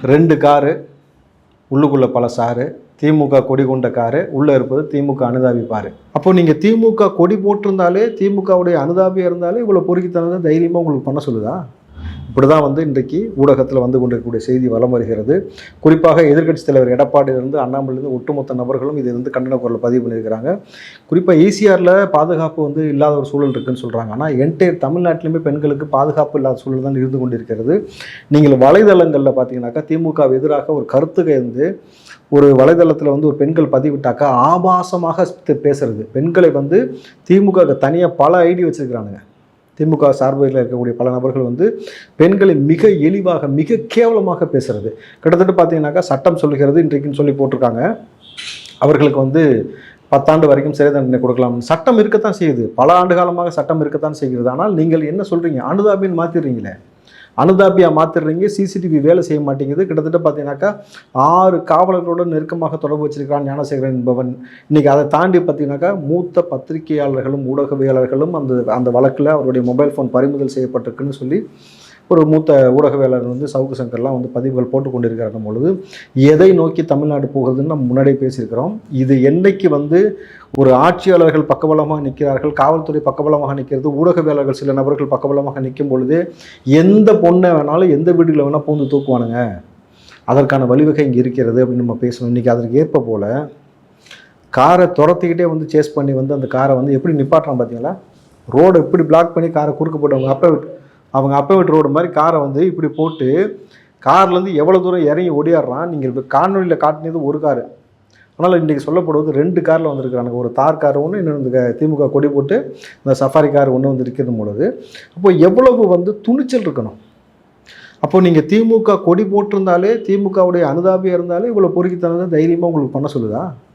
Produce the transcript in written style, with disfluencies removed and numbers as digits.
2 car உள்ளுக்குள்ள பல sir, திமுக கொடி கொண்ட காரு, உள்ள இருப்பது திமுக அனுதாபி பாரு. அப்போ நீங்க திமுக கொடி போட்டிருந்தாலே, திமுகவுடைய அனுதாபியா இருந்தாலே இவ்வளவு பொறுக்கித்தனமா தைரியமா உங்களுக்கு பண்ண சொல்லுதா? இப்படிதான் இன்றைக்கு ஊடகத்தில் வந்து கொண்டிருக்கக்கூடிய செய்தி வலம் வருகிறது. குறிப்பாக எதிர்க்கட்சித் தலைவர் எடப்பாடியிலிருந்து அண்ணாமலையிலிருந்து ஒட்டுமொத்த நபர்களும் இது கண்டன குரல் பதிவு பண்ணியிருக்கிறாங்க. குறிப்பாக ஈசிஆரில் பாதுகாப்பு இல்லாத ஒரு சூழல் இருக்குன்னு சொல்கிறாங்க. ஆனால் என்டையர் தமிழ்நாட்டிலுமே பெண்களுக்கு பாதுகாப்பு இல்லாத சூழல் தான் இருந்து கொண்டிருக்கிறது. நீங்கள் வலைதளங்களில் பார்த்தீங்கன்னாக்கா திமுக எதிராக ஒரு கருத்துக்கு ஒரு வலைதளத்தில் ஒரு பெண்கள் பதிவிட்டாக்கா ஆபாசமாக பேசுறது. பெண்களை திமுக தனியாக பல ஐடி வச்சிருக்கிறானுங்க. திமுக சார்பில் இருக்கக்கூடிய பல நபர்கள் பெண்களை மிக எளிவாக மிக கேவலமாக பேசுறது. கிட்டத்தட்ட பார்த்தீங்கன்னாக்கா சட்டம் சொல்லுகிறது இன்றைக்குன்னு சொல்லி போட்டிருக்காங்க. அவர்களுக்கு 10 ஆண்டு வரைக்கும் சிறை தண்டனை கொடுக்கலாம். சட்டம் இருக்கத்தான் செய்யுது, பல ஆண்டு காலமாக சட்டம் இருக்கத்தான் செய்கிறது. ஆனால் நீங்கள் என்ன சொல்றீங்க? அனுதாபின்னு மாற்றிடுறீங்களே, அனுதாபியா மாற்றிடுறீங்க. சிசிடிவி வேலை செய்ய மாட்டேங்குது. கிட்டத்தட்ட பார்த்தீங்கன்னாக்கா 6 காவலர்களோடு நெருக்கமாக தொடர்பு வச்சிருக்கிறான் ஞானசேகரன் என்பவன். இன்னைக்கு அதை தாண்டி பார்த்தீங்கன்னாக்கா மூத்த பத்திரிகையாளர்களும் ஊடகவியலாளர்களும் அந்த வழக்கில் அவருடைய மொபைல் ஃபோன் பறிமுதல் செய்யப்பட்டிருக்குன்னு சொல்லி ஒரு மூத்த ஊடகவியலாளர் சவுக்கு சங்கர்லாம் பதிவுகள் போட்டு கொண்டிருக்கிற பொழுது எதை நோக்கி தமிழ்நாடு போகிறதுன்னு நம்ம முன்னாடியே பேசியிருக்கிறோம். இது என்னைக்கு ஒரு ஆட்சியாளர்கள் பக்கபலமாக நிற்கிறார்கள், காவல்துறை பக்கபலமாக நிற்கிறது, ஊடகவியலாளர்கள் சில நபர்கள் பக்கபலமாக நிற்கும் பொழுது எந்த பொண்ணை வேணாலும் எந்த வீடுகளை வேணால் பூந்து தூக்குவானுங்க. அதற்கான வழிவகை இங்கே இருக்கிறது அப்படின்னு நம்ம பேசணும். இன்றைக்கி அதற்கு ஏற்ப போல் காரை துரத்திக்கிட்டே சேஸ் பண்ணி அந்த காரை எப்படி நிப்பாட்டுறான் பார்த்தீங்களா? ரோடை எப்படி பிளாக் பண்ணி காரை குறுக்க போட்டு அவங்க அப்பா வீட்டு ரோடு மாதிரி காரை இப்படி போட்டு கார்லேருந்து எவ்வளோ தூரம் இறங்கி ஓடியாடுறான். நீங்கள் காணொலியில் காட்டினது ஒரு காரு, ஆனால் இன்றைக்கி சொல்லப்படுவது 2 காரில் வந்திருக்கிறாங்க. ஒரு தார் கார் ஒன்று, இன்னொன்று திமுக கொடி போட்டு இந்த சஃபாரி கார் ஒன்று இருக்கிறது பொழுது அப்போ எவ்வளவு துணிச்சல் இருக்கணும். அப்போ நீங்கள் திமுக கொடி போட்டிருந்தாலே, திமுகவுடைய அனுதாபியாக இருந்தாலே இவ்வளோ பொறுக்கித்தனம் தைரியமாக உங்களுக்கு பண்ண சொல்லுதா?